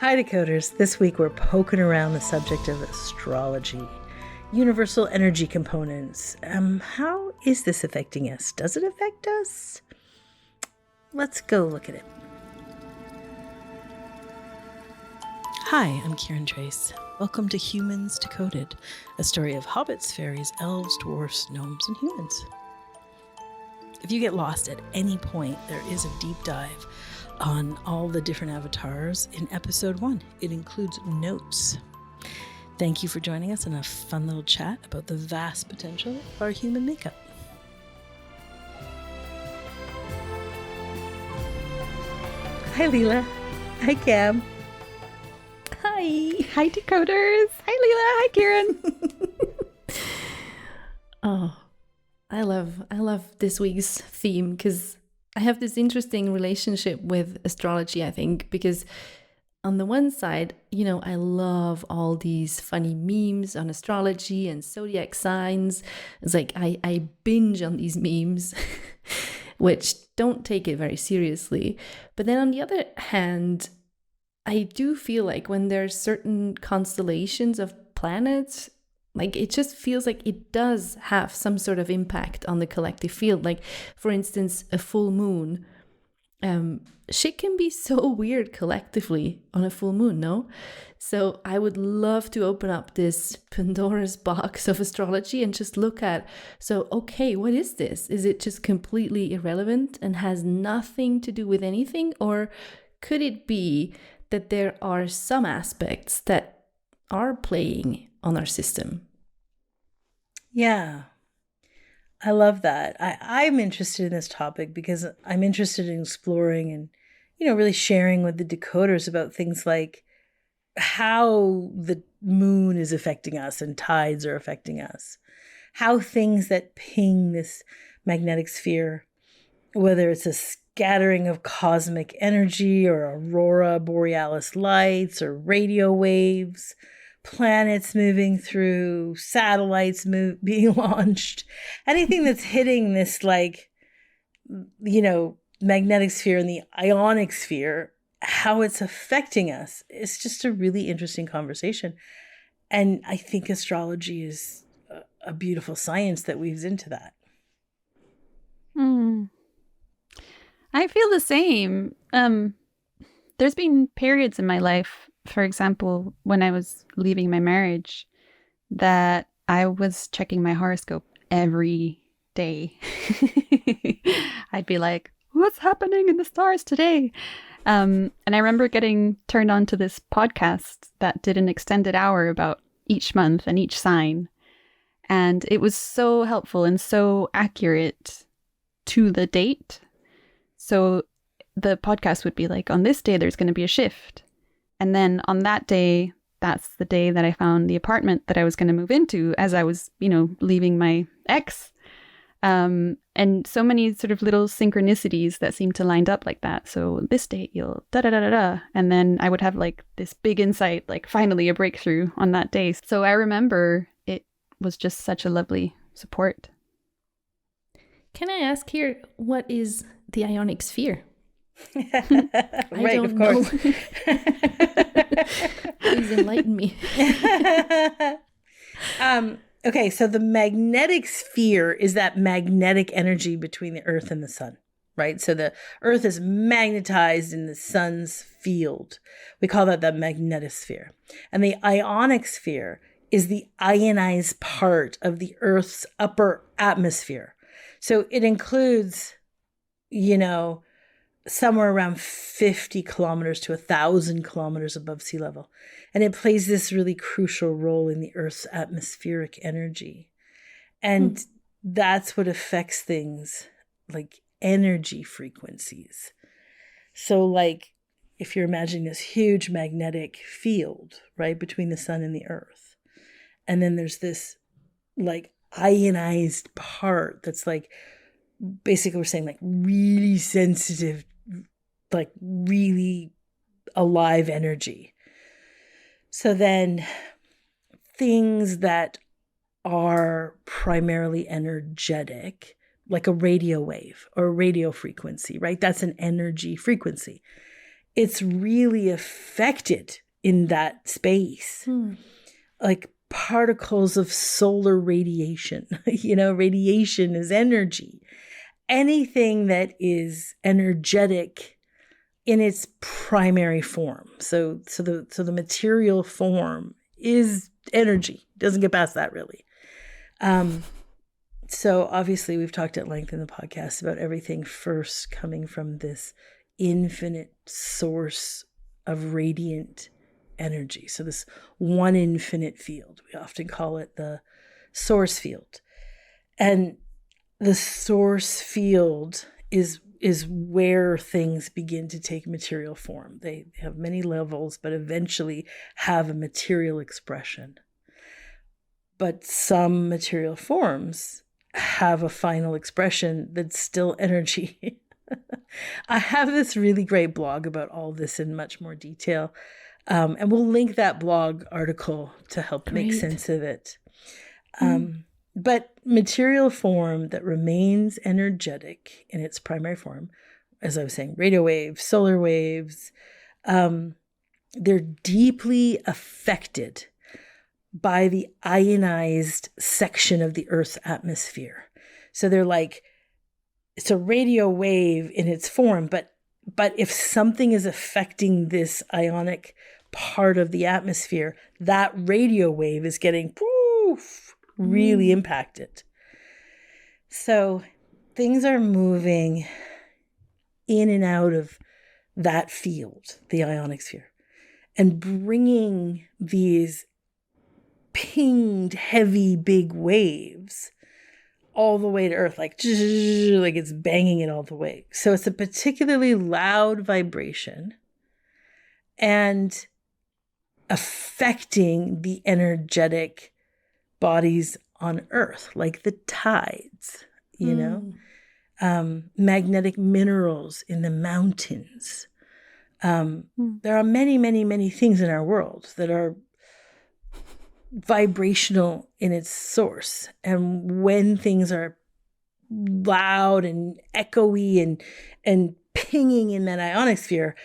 Hi, Decoders. This week we're poking around the subject of astrology, universal energy components. How is this affecting us? Does it affect us? Let's go look at it. Hi, I'm Kiran Trace. Welcome to Humans Decoded, a story of hobbits, fairies, elves, dwarfs, gnomes, and humans. If you get lost at any point, there is a deep dive on all the different avatars in episode 1. It includes notes. Thank you for joining us in a fun little chat about the vast potential of our human makeup. Hi, Leela. Hi, Cam. Hi. Hi, Decoders. Hi, Leela. Hi, Kiran. Oh, I love this week's theme because I have this interesting relationship with astrology, I think, because on the one side, I love all these funny memes on astrology and zodiac signs. It's like I binge on these memes, which don't take it very seriously. But then on the other hand, I do feel like when there's certain constellations of planets, like it just feels like it does have some sort of impact on the collective field. Like, for instance, a full moon. Shit can be so weird collectively on a full moon, no? So I would love to open up this Pandora's box of astrology and just look at, okay, what is this? Is it just completely irrelevant and has nothing to do with anything? Or could it be that there are some aspects that are playing on our system? Yeah, I love that. I'm interested in this topic because I'm interested in exploring and, really sharing with the decoders about things like how the moon is affecting us and tides are affecting us, how things that ping this magnetic sphere, whether it's a scattering of cosmic energy or aurora borealis lights or radio waves, planets moving through, satellites being launched, anything that's hitting this magnetic sphere and the ionic sphere, how it's affecting us. It's just a really interesting conversation. And I think astrology is a beautiful science that weaves into that. I feel the same. There's been periods in my life, for example, when I was leaving my marriage, that I was checking my horoscope every day. I'd be like, what's happening in the stars today? And I remember getting turned on to this podcast that did an extended hour about each month and each sign. And it was so helpful and so accurate to the date. So the podcast would be like, on this day, there's going to be a shift. And then on that day, that's the day that I found the apartment that I was going to move into as I was, leaving my ex. And so many sort of little synchronicities that seemed to line up like that. So this date you'll da-da-da-da-da. And then I would have like this big insight, like finally a breakthrough on that day. So I remember it was just such a lovely support. Can I ask here, what is the ionic sphere? Right, of course. Please enlighten me. Okay, so the magnetic sphere is that magnetic energy between the Earth and the sun, right? So the Earth is magnetized in the sun's field. We call that the magnetosphere. And the ionic sphere is the ionized part of the Earth's upper atmosphere. So it includes, somewhere around 50 kilometers to 1,000 kilometers above sea level. And it plays this really crucial role in the Earth's atmospheric energy. And that's what affects things like energy frequencies. So like if you're imagining this huge magnetic field, right, between the sun and the Earth, and then there's this like ionized part that's like, basically we're saying like really sensitive, like really alive energy. So then things that are primarily energetic, like a radio wave or a radio frequency, right? That's an energy frequency. it's really affected in that space. Like particles of solar radiation. Radiation is energy. Anything that is energetic in its primary form. So the material form is energy. Doesn't get past that really. So obviously we've talked at length in the podcast about everything first coming from this infinite source of radiant energy. So this one infinite field, we often call it the source field. And the source field is where things begin to take material form. They have many levels, but eventually have a material expression. But some material forms have a final expression that's still energy. I have this really great blog about all this in much more detail. And we'll link that blog article to help make sense of it. But material form that remains energetic in its primary form, as I was saying, radio waves, solar waves, they're deeply affected by the ionized section of the Earth's atmosphere. So they're like, it's a radio wave in its form, but if something is affecting this ionic part of the atmosphere, that radio wave is getting really impacted. So things are moving in and out of that field, the ionic sphere, and bringing these pinged heavy big waves all the way to Earth, like it's banging it all the way. So it's a particularly loud vibration and affecting the energetic bodies on Earth, like the tides, magnetic minerals in the mountains. There are many, many, many things in our world that are vibrational in its source. And when things are loud and echoey and pinging in that ionic sphere,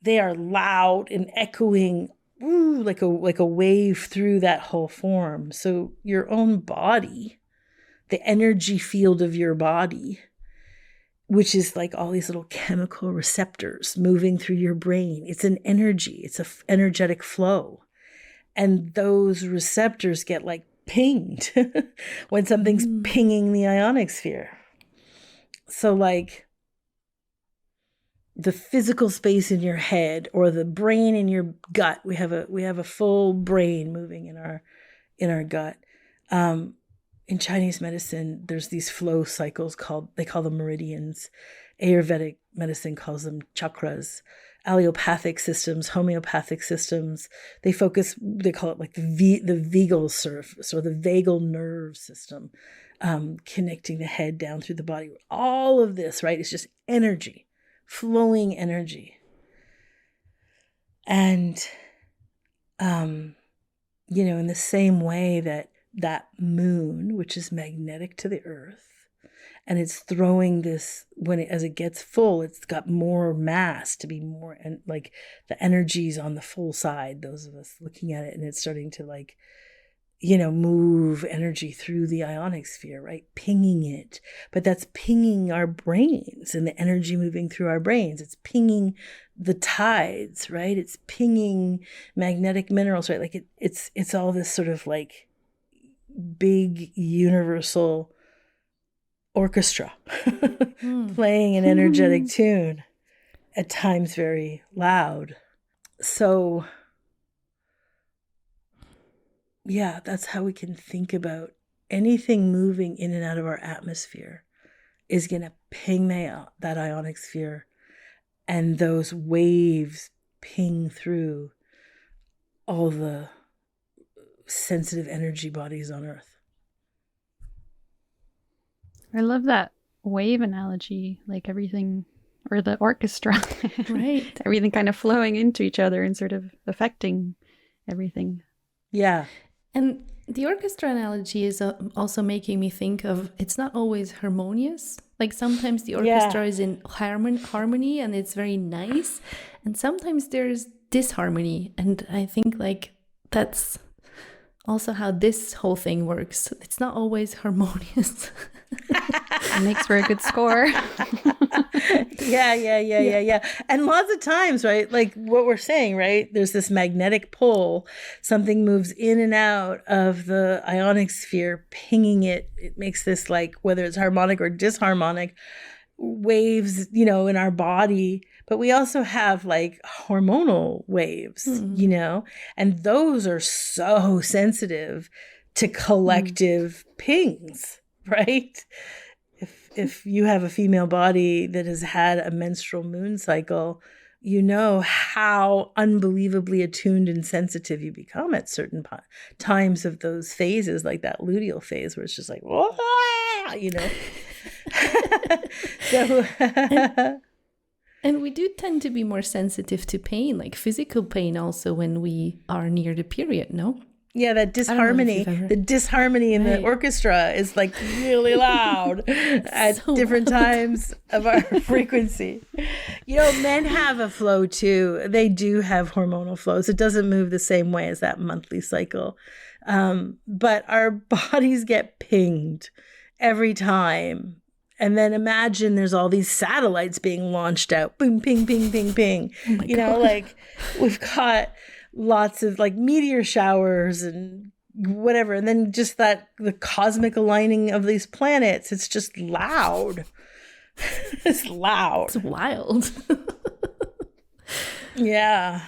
they are loud and echoing like a wave through that whole form. So your own body, the energy field of your body, which is like all these little chemical receptors moving through your brain, it's an energy, it's an energetic flow. And those receptors get like pinged when something's pinging the ionic sphere. So like the physical space in your head or the brain in your gut, we have a full brain moving in our gut. In Chinese medicine, there's these flow cycles they call them meridians. Ayurvedic medicine calls them chakras. Allopathic systems, homeopathic systems, they call it like the vagal surface or the vagal nerve system, connecting the head down through the body. All of this, right? It's just energy, flowing energy. And, in the same way that moon, which is magnetic to the Earth, and it's throwing this, as it gets full, it's got more mass to be more, and like the energy's on the full side, those of us looking at it, and it's starting to like, move energy through the ionic sphere, right? Pinging it. But that's pinging our brains and the energy moving through our brains. It's pinging the tides, right? It's pinging magnetic minerals, right? Like it's all this sort of like big universal orchestra playing an energetic tune, at times very loud. So yeah, that's how we can think about anything moving in and out of our atmosphere is going to ping that ionic sphere, and those waves ping through all the sensitive energy bodies on Earth. I love that wave analogy, like everything, or the orchestra, Right? Everything kind of flowing into each other and sort of affecting everything. Yeah. And the orchestra analogy is also making me think of, it's not always harmonious. Like sometimes the orchestra is in harmony and it's very nice, and sometimes there's disharmony, and I think like that's also how this whole thing works. It's not always harmonious. It makes for a good score. Yeah. And lots of times, right, like what we're saying, right, there's this magnetic pull. Something moves in and out of the ionic sphere, pinging it. It makes this, like, whether it's harmonic or disharmonic waves, you know, in our body. But we also have like hormonal waves, you know, and those are so sensitive to collective pings, right? If you have a female body that has had a menstrual moon cycle, you know how unbelievably attuned and sensitive you become at certain times of those phases, like that luteal phase where it's just like, whoa, you know. So and we do tend to be more sensitive to pain, like physical pain also when we are near the period, no? yeah, that disharmony, the disharmony in the orchestra is like really loud at So different loud. times of our frequency. You know, men have a flow too. They do have hormonal flows. It doesn't move the same way as that monthly cycle. But our bodies get pinged every time. And then imagine there's all these satellites being launched out. Boom, ping, ping, ping, ping. You know, like we've got lots of like meteor showers and whatever. And then just that, the cosmic aligning of these planets, it's just loud. It's loud. It's wild. Yeah.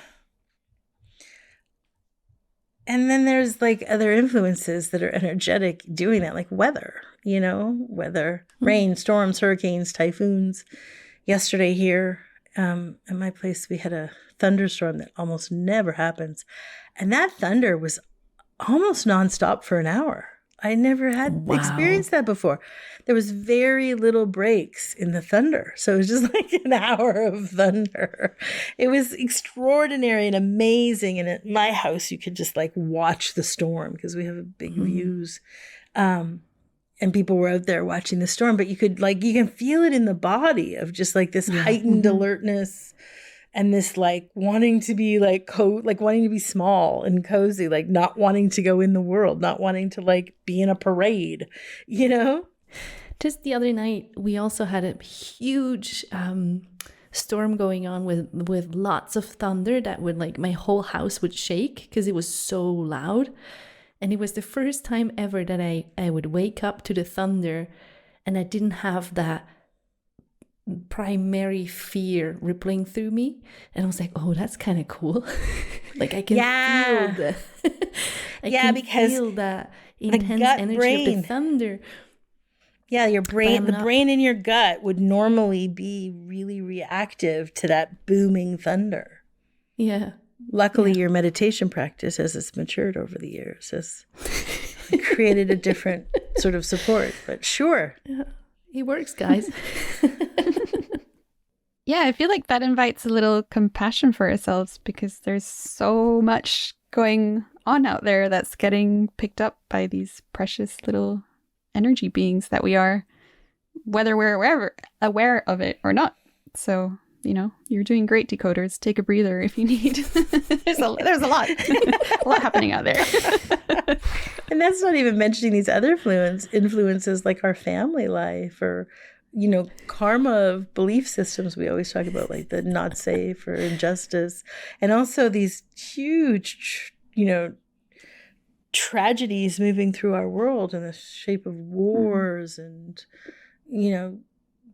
And then there's like other influences that are energetic doing that, like weather, you know, weather, rain, storms, hurricanes, typhoons. Yesterday here at my place, we had a thunderstorm that almost never happens. And that thunder was almost nonstop for an hour. I never had experienced that before. There was very little breaks in the thunder. So it was just like an hour of thunder. It was extraordinary and amazing. And at my house, you could just like watch the storm because we have big views. And people were out there watching the storm, but you can feel it in the body of just like this heightened alertness. And this like wanting to be like wanting to be small and cozy, like not wanting to go in the world, not wanting to like be in a parade, you know? Just the other night, we also had a huge storm going on with lots of thunder that would like my whole house would shake because it was so loud. And it was the first time ever that I would wake up to the thunder and I didn't have that primary fear rippling through me, and I was like, oh, that's kind of cool. Like I can feel because feel that intense energy of the thunder. Yeah, your brain, the brain in your gut would normally be really reactive to that booming thunder. Yeah. Luckily, your meditation practice, as it's matured over the years, has created a different sort of support. But sure. Yeah. It works, guys. Yeah, I feel like that invites a little compassion for ourselves because there's so much going on out there that's getting picked up by these precious little energy beings that we are, whether we're aware of it or not. So, you know, you're doing great, decoders. Take a breather if you need. there's a lot, a lot happening out there. And that's not even mentioning these other influences like our family life or, you know, karma of belief systems we always talk about, like the not safe or injustice. And also these huge, you know, tragedies moving through our world in the shape of wars and, you know,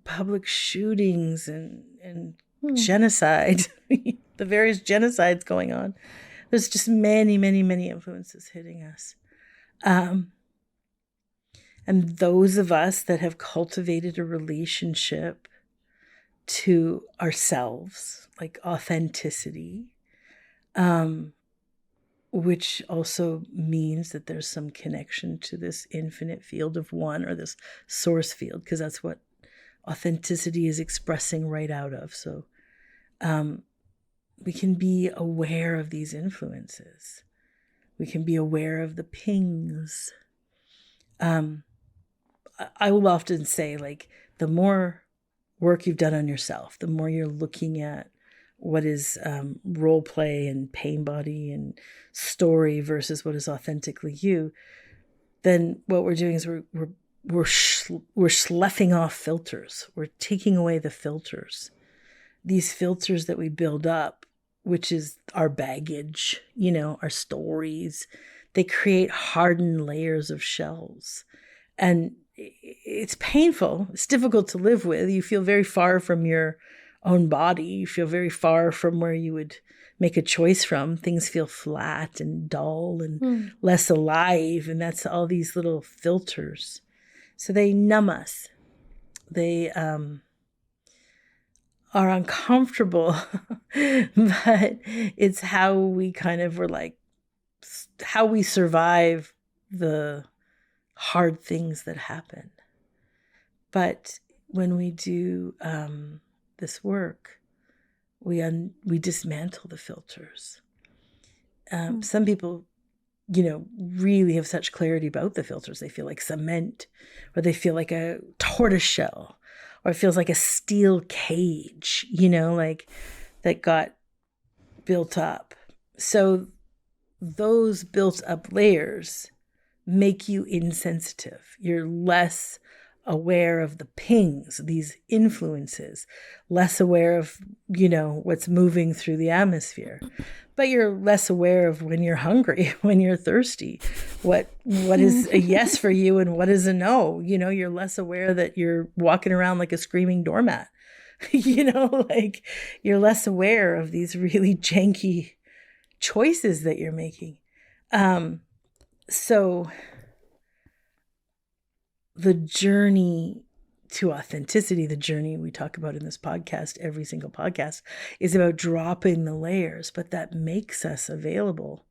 public shootings and genocide, the various genocides going on. There's just many, many, many influences hitting us. And those of us that have cultivated a relationship to ourselves, like authenticity, which also means that there's some connection to this infinite field of one or this source field, because that's what authenticity is expressing right out of. So we can be aware of these influences. We can be aware of the pings. I will often say, like, the more work you've done on yourself, the more you're looking at what is role play and pain body and story versus what is authentically you, then what we're doing is we're sloughing off filters. We're taking away the filters. These filters that we build up, which is our baggage, our stories, they create hardened layers of shells. And it's painful. It's difficult to live with. You feel very far from your own body. You feel very far from where you would make a choice from. Things feel flat and dull and less alive. And that's all these little filters. So they numb us. They are uncomfortable, but it's how we kind of were like, how we survive the hard things that happen. But when we do this work, we dismantle the filters. Some people, really have such clarity about the filters. They feel like cement, or they feel like a tortoise shell, or it feels like a steel cage, like that got built up. So those built up layers make you insensitive. You're less aware of the pings, these influences, less aware of, what's moving through the atmosphere. But you're less aware of when you're hungry, when you're thirsty, what is a yes for you and what is a no. You're less aware that you're walking around like a screaming doormat. Like you're less aware of these really janky choices that you're making. So the journey to authenticity, the journey we talk about in this podcast, every single podcast, is about dropping the layers, but that makes us available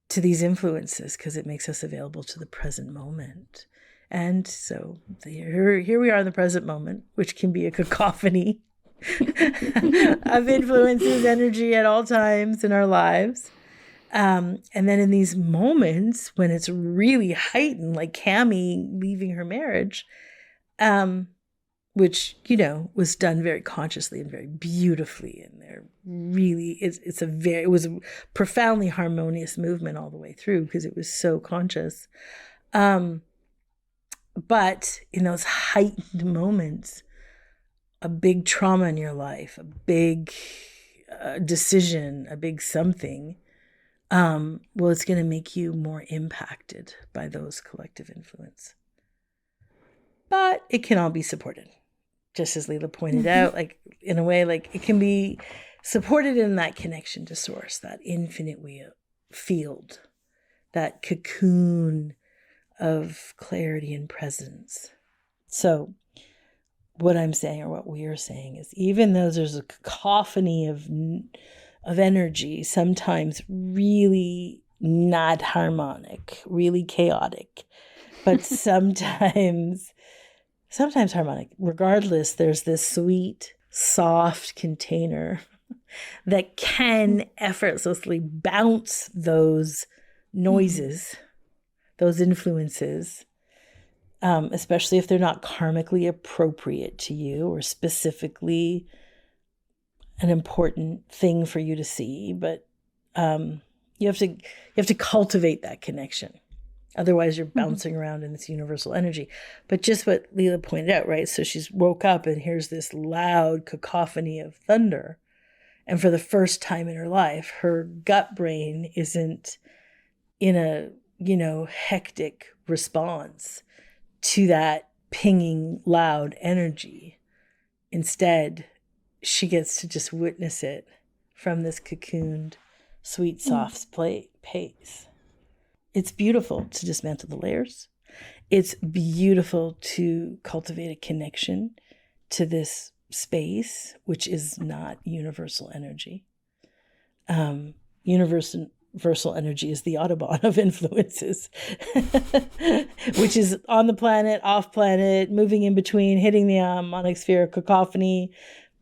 to these influences because it makes us available to the present moment. And so here we are in the present moment, which can be a cacophony of influences, energy at all times in our lives. And then in these moments when it's really heightened, like Cami leaving her marriage, which, was done very consciously and very beautifully. And there really it was a profoundly harmonious movement all the way through because it was so conscious. But in those heightened moments, a big trauma in your life, a big decision, a big something, it's going to make you more impacted by those collective influence. But it can all be supported. Just as Leela pointed out, like in a way, like it can be supported in that connection to source, that infinite field, that cocoon of clarity and presence. So what I'm saying, or what we are saying, is even though there's a cacophony of energy, sometimes really not harmonic, really chaotic, but sometimes harmonic. Regardless, there's this sweet, soft container that can effortlessly bounce those noises, those influences, especially if they're not karmically appropriate to you or specifically an important thing for you to see. But you have to cultivate that connection. Otherwise, you're bouncing around in this universal energy. But just what Leela pointed out, right? So she's woke up and here's this loud cacophony of thunder. And for the first time in her life, her gut brain isn't in a, hectic response to that pinging loud energy. Instead, she gets to just witness it from this cocooned, sweet, soft pace. It's beautiful to dismantle the layers. It's beautiful to cultivate a connection to this space, which is not universal energy. Universal energy is the Autobahn of influences, which is on the planet, off planet, moving in between, hitting the monosphere, cacophony,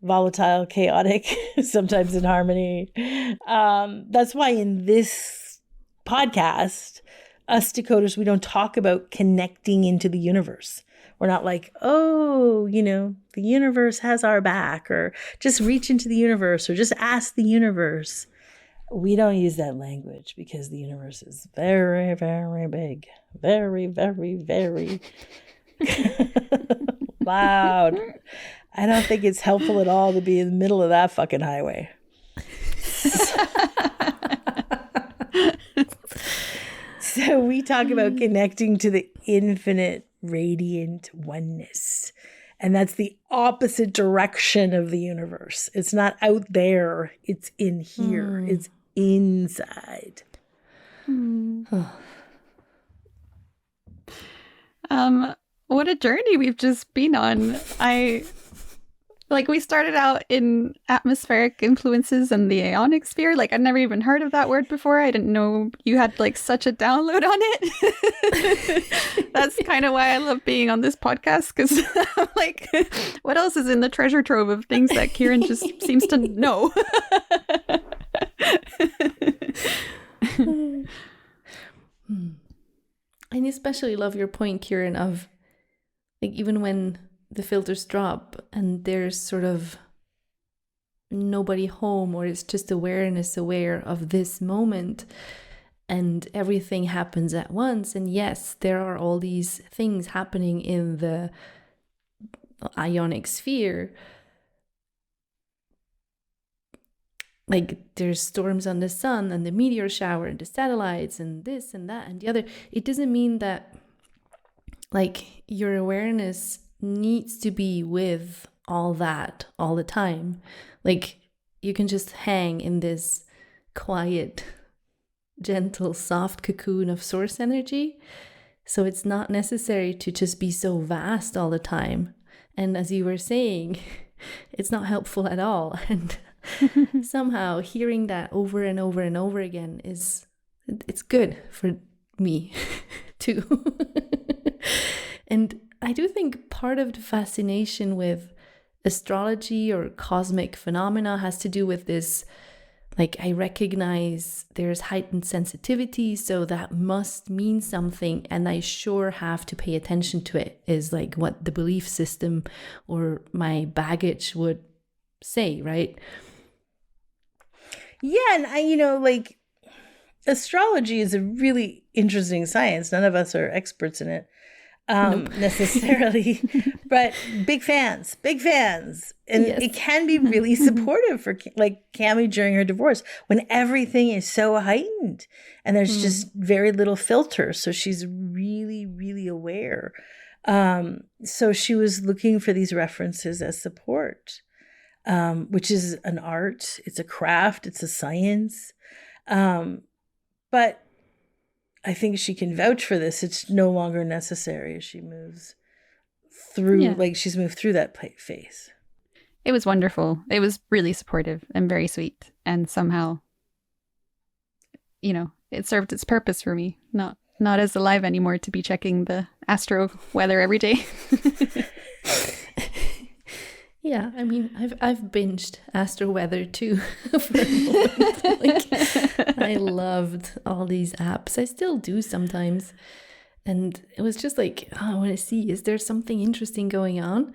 volatile, chaotic, sometimes in harmony. That's why in this podcast, us decoders, we don't talk about connecting into the universe. We're not like, oh, you know, the universe has our back, or just reach into the universe, or just ask the universe. We don't use that language because the universe is very, very big. Very, very, very loud. I don't think it's helpful at all to be in the middle of that fucking highway. So we talk about connecting to the infinite radiant oneness. And that's the opposite direction of the universe. It's not out there. It's in here. It's inside. What a journey we've just been on. We started out in atmospheric influences and the ionosphere. Like, I'd never even heard of that word before. I didn't know you had like such a download on it. That's kind of why I love being on this podcast, because I'm like, what else is in the treasure trove of things that Kiran just seems to know? I especially love your point, Kiran, of like, even when the filters drop and there's sort of nobody home, or it's just awareness aware of this moment, and everything happens at once. And yes, there are all these things happening in the ionic sphere. Like, there's storms on the sun and the meteor shower and the satellites and this and that and the other. It doesn't mean that like your awareness needs to be with all that all the time. Like, you can just hang in this quiet, gentle, soft cocoon of source energy. So it's not necessary to just be so vast all the time. And as you were saying, it's not helpful at all. And somehow hearing that over and over and over again it's good for me too. And I do think part of the fascination with astrology or cosmic phenomena has to do with this, like, I recognize there's heightened sensitivity, so that must mean something, and I sure have to pay attention to it, is like what the belief system or my baggage would say, right? Yeah, and like, astrology is a really interesting science. None of us are experts in it. Necessarily, but big fans, and yes. It can be really supportive for like Cami during her divorce, when everything is so heightened and there's just very little filter, so she's really, really aware. So she was looking for these references as support, which is an art, it's a craft, it's a science, but I think she can vouch for this. It's no longer necessary as she moves through, like, she's moved through that phase. It was wonderful. It was really supportive and very sweet. And somehow, it served its purpose for me. Not as alive anymore to be checking the astro weather every day. Yeah, I mean, I've binged Astro Weather too for a moment. Like, I loved all these apps. I still do sometimes. And it was just like, oh, I want to see, is there something interesting going on?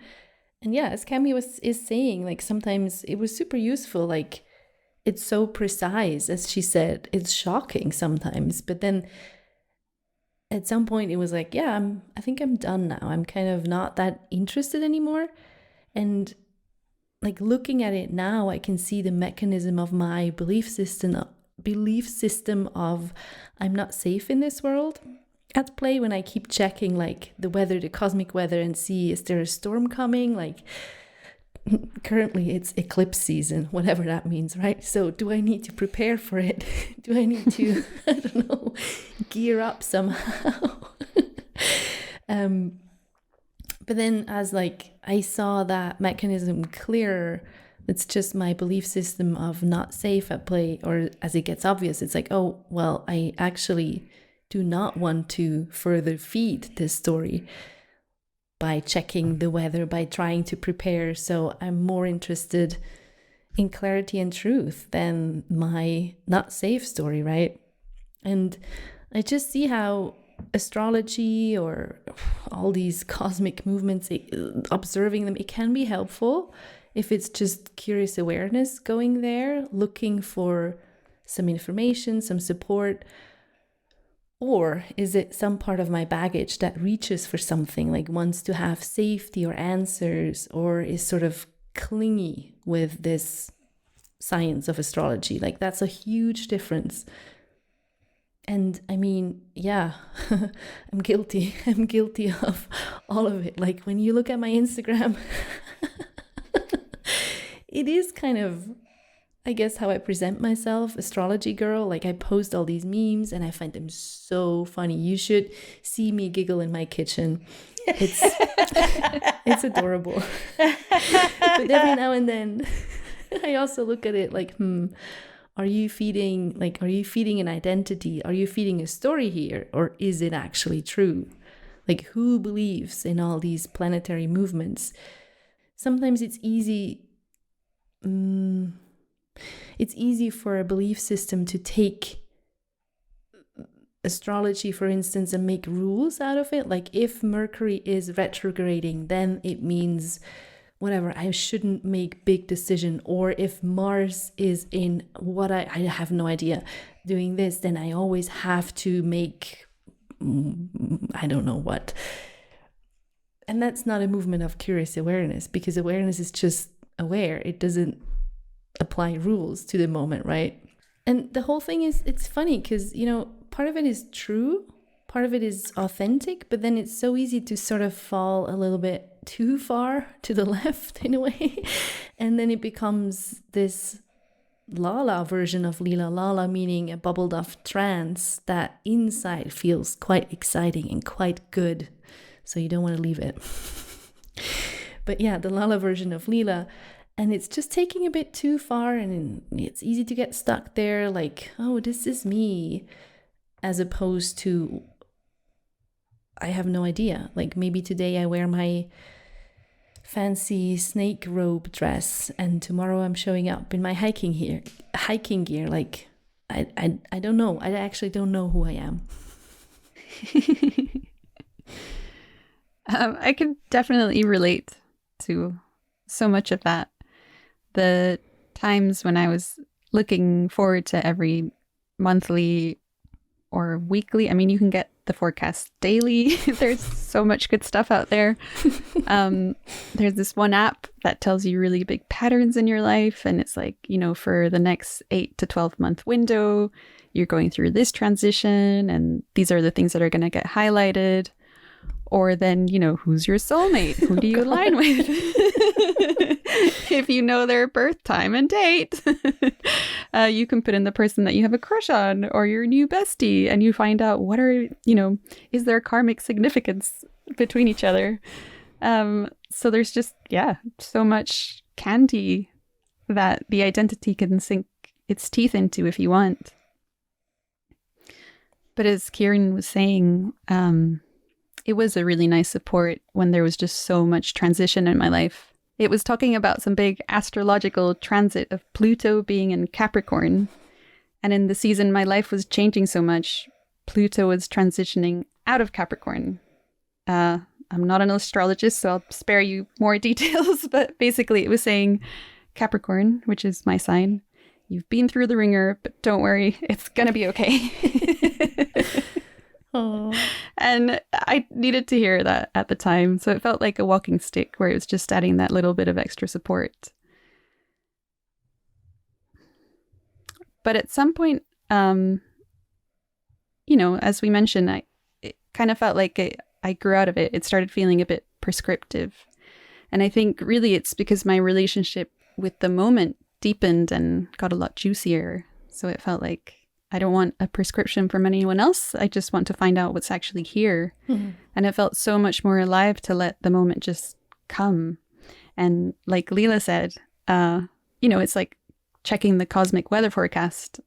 And yeah, as Cami is saying, like, sometimes it was super useful. Like, it's so precise, as she said. It's shocking sometimes. But then at some point it was like, yeah, I think I'm done now. I'm kind of not that interested anymore. And like, looking at it now, I can see the mechanism of my belief system of I'm not safe in this world at play, when I keep checking like the weather, the cosmic weather, and see, is there a storm coming? Like, currently it's eclipse season, whatever that means, right? So do I need to prepare for it? Do I need to, I don't know, gear up somehow? But then as like I saw that mechanism clearer, it's just my belief system of not safe at play, or as it gets obvious, it's like, oh, well, I actually do not want to further feed this story by checking the weather, by trying to prepare. So I'm more interested in clarity and truth than my not safe story, right? And I just see how astrology or all these cosmic movements, observing them, it can be helpful if it's just curious awareness going there, looking for some information, some support. Or is it some part of my baggage that reaches for something, like wants to have safety or answers, or is sort of clingy with this science of astrology? Like, that's a huge difference. And I mean, yeah, I'm guilty. I'm guilty of all of it. Like, when you look at my Instagram, it is kind of, I guess, how I present myself, astrology girl. Like, I post all these memes and I find them so funny. You should see me giggle in my kitchen. It's adorable. But every now and then I also look at it like, are you feeding an identity? Are you feeding a story here? Or is it actually true? Like, who believes in all these planetary movements? Sometimes it's easy for a belief system to take astrology, for instance, and make rules out of it. Like, if Mercury is retrograding, then it means whatever, I shouldn't make big decision. Or if Mars is in what I have no idea, doing this, then I always have to make, I don't know what. And that's not a movement of curious awareness, because awareness is just aware. It doesn't apply rules to the moment, right? And the whole thing is, it's funny because, you know, part of it is true, part of it is authentic, but then it's so easy to sort of fall a little bit too far to the left in a way. And then it becomes this Lala version of Leela. Lala meaning a bubbled off trance that inside feels quite exciting and quite good. So you don't want to leave it. But yeah, the Lala version of Leela. And it's just taking a bit too far, and it's easy to get stuck there, like, oh, this is me, as opposed to, I have no idea. Like, maybe today I wear my fancy snake robe dress, and tomorrow I'm showing up in my hiking gear. Like, I don't know. I actually don't know who I am. I can definitely relate to so much of that. The times when I was looking forward to every monthly or weekly, I mean, you can get the forecast daily. There's so much good stuff out there. There's this one app that tells you really big patterns in your life. And it's like, you know, for the next 8 to 12 month window, you're going through this transition, and these are the things that are going to get highlighted. Or then, you know, who's your soulmate? Who do you align with? If you know their birth time and date, you can put in the person that you have a crush on, or your new bestie, and you find out what are, you know, is there karmic significance between each other? So there's just, yeah, so much candy that the identity can sink its teeth into if you want. But as Kiran was saying, it was a really nice support when there was just so much transition in my life. It was talking about some big astrological transit of Pluto being in Capricorn. And in the season my life was changing so much, Pluto was transitioning out of Capricorn. I'm not an astrologist, so I'll spare you more details. But basically it was saying, Capricorn, which is my sign, you've been through the ringer, but don't worry, it's going to be okay. Oh. And I needed to hear that at the time. So it felt like a walking stick where it was just adding that little bit of extra support. But at some point, you know, as we mentioned, it kind of felt like I grew out of it. It started feeling a bit prescriptive. And I think really it's because my relationship with the moment deepened and got a lot juicier. So it felt like I don't want a prescription from anyone else. I just want to find out what's actually here. Mm-hmm. And it felt so much more alive to let the moment just come. And like Leela said, you know, it's like checking the cosmic weather forecast.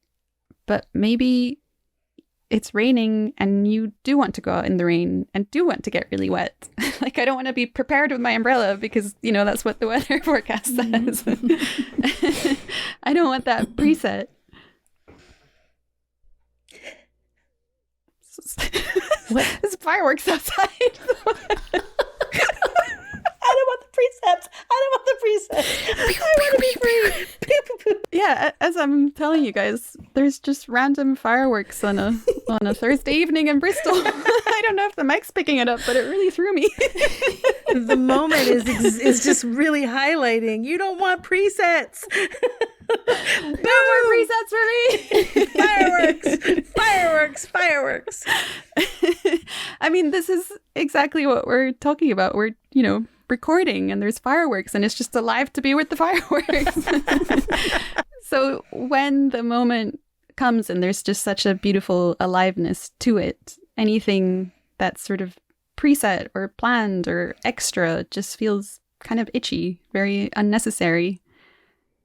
But maybe it's raining and you do want to go out in the rain and do want to get really wet. Like, I don't want to be prepared with my umbrella because, you know, that's what the weather forecast says. I don't want that preset. There's fireworks outside. I don't want the precepts. I want to be free. Yeah, as I'm telling you guys, there's just random fireworks on a Thursday evening in Bristol. I don't know if the mic's picking it up, but it really threw me. The moment is just really highlighting. You don't want presets. No more presets for me. Fireworks. I mean, this is exactly what we're talking about. We're, recording and there's fireworks and it's just alive to be with the fireworks. So when the moment comes and there's just such a beautiful aliveness to it, anything that's sort of preset or planned or extra just feels kind of itchy, very unnecessary.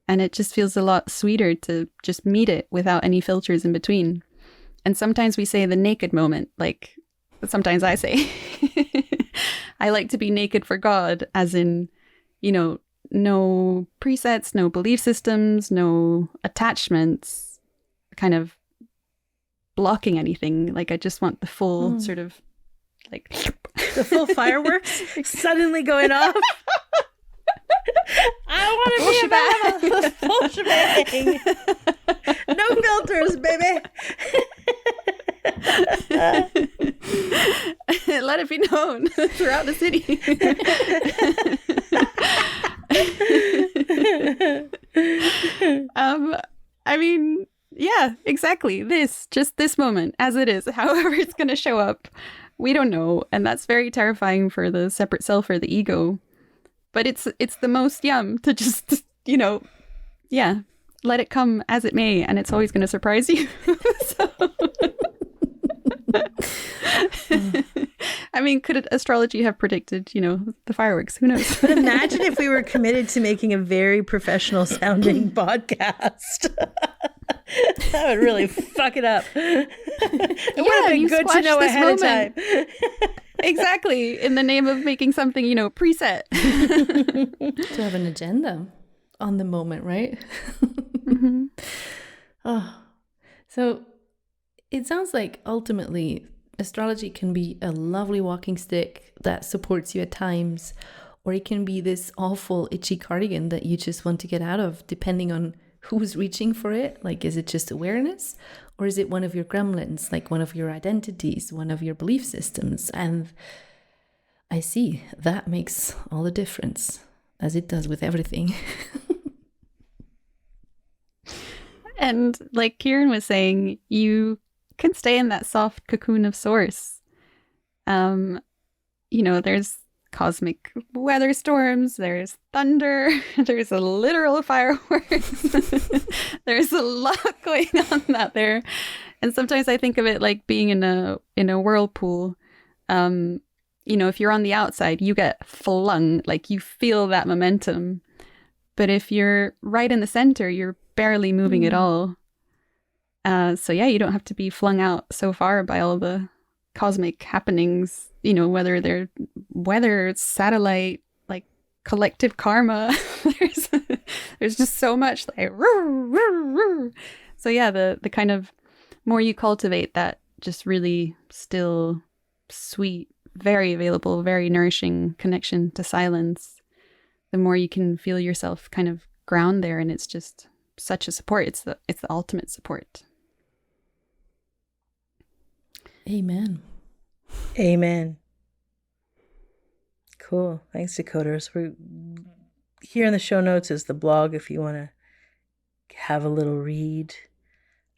And it just feels a lot sweeter to just meet it without any filters in between. And sometimes we say the naked moment, like sometimes I say, I like to be naked for God, as in, no presets, no belief systems, no attachments, kind of blocking anything. Like I just want the full sort of like the full fireworks suddenly going off. I want to be a full shebang. No filters, baby. Let it be known throughout the city. I mean, yeah, exactly. Just this moment as it is, however it's going to show up, we don't know. And that's very terrifying for the separate self or the ego. But it's the most yum to just, let it come as it may. And it's always going to surprise you. I mean, could astrology have predicted, the fireworks? Who knows? But imagine if we were committed to making a very professional sounding podcast. That would really fuck it up. It would have been good to know ahead of time. Exactly. In the name of making something, preset. To have an agenda on the moment, right? Mm-hmm. Oh, so it sounds like ultimately astrology can be a lovely walking stick that supports you at times, or it can be this awful itchy cardigan that you just want to get out of, depending on who's reaching for it. Like, is it just awareness, or is it one of your gremlins, like one of your identities, one of your belief systems? And I see that makes all the difference, as it does with everything. And like Kiran was saying, you can stay in that soft cocoon of source. There's cosmic weather storms, there's thunder, there's a literal fireworks. There's a lot going on out there. And sometimes I think of it like being in a whirlpool. If you're on the outside, you get flung, like you feel that momentum. But if you're right in the center, you're barely moving at all. So yeah, you don't have to be flung out so far by all the cosmic happenings, whether they're weather, satellite, like collective karma. There's just so much like so yeah, the kind of more you cultivate that just really still, sweet, very available, very nourishing connection to silence, the more you can feel yourself kind of ground there, and it's just such a support. It's the ultimate support. Amen. Cool. Thanks, Decoders. We're here in the show notes is the blog if you want to have a little read.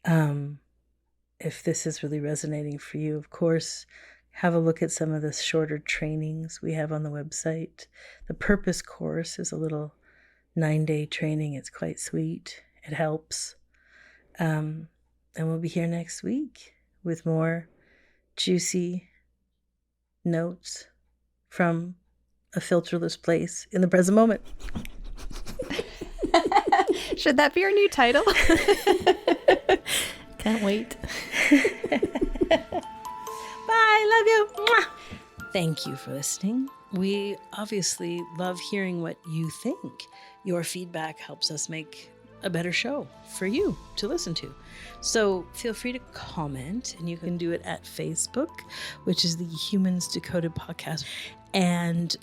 If this is really resonating for you, of course, have a look at some of the shorter trainings we have on the website. The Purpose course is a little 9-day training. It's quite sweet. It helps. And we'll be here next week with more juicy notes from a filterless place in the present moment. Should that be our new title? Can't wait. Bye. Love you. Mwah. Thank you for listening. We obviously love hearing what you think. Your feedback helps us make a better show for you to listen to. So feel free to comment, and you can do it at Facebook, which is the Humans Decoded podcast. And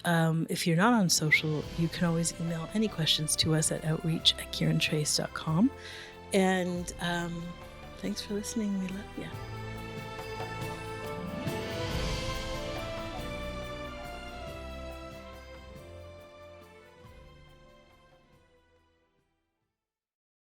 if you're not on social, you can always email any questions to us at outreach@kirantrace.com. And thanks for listening. We love you.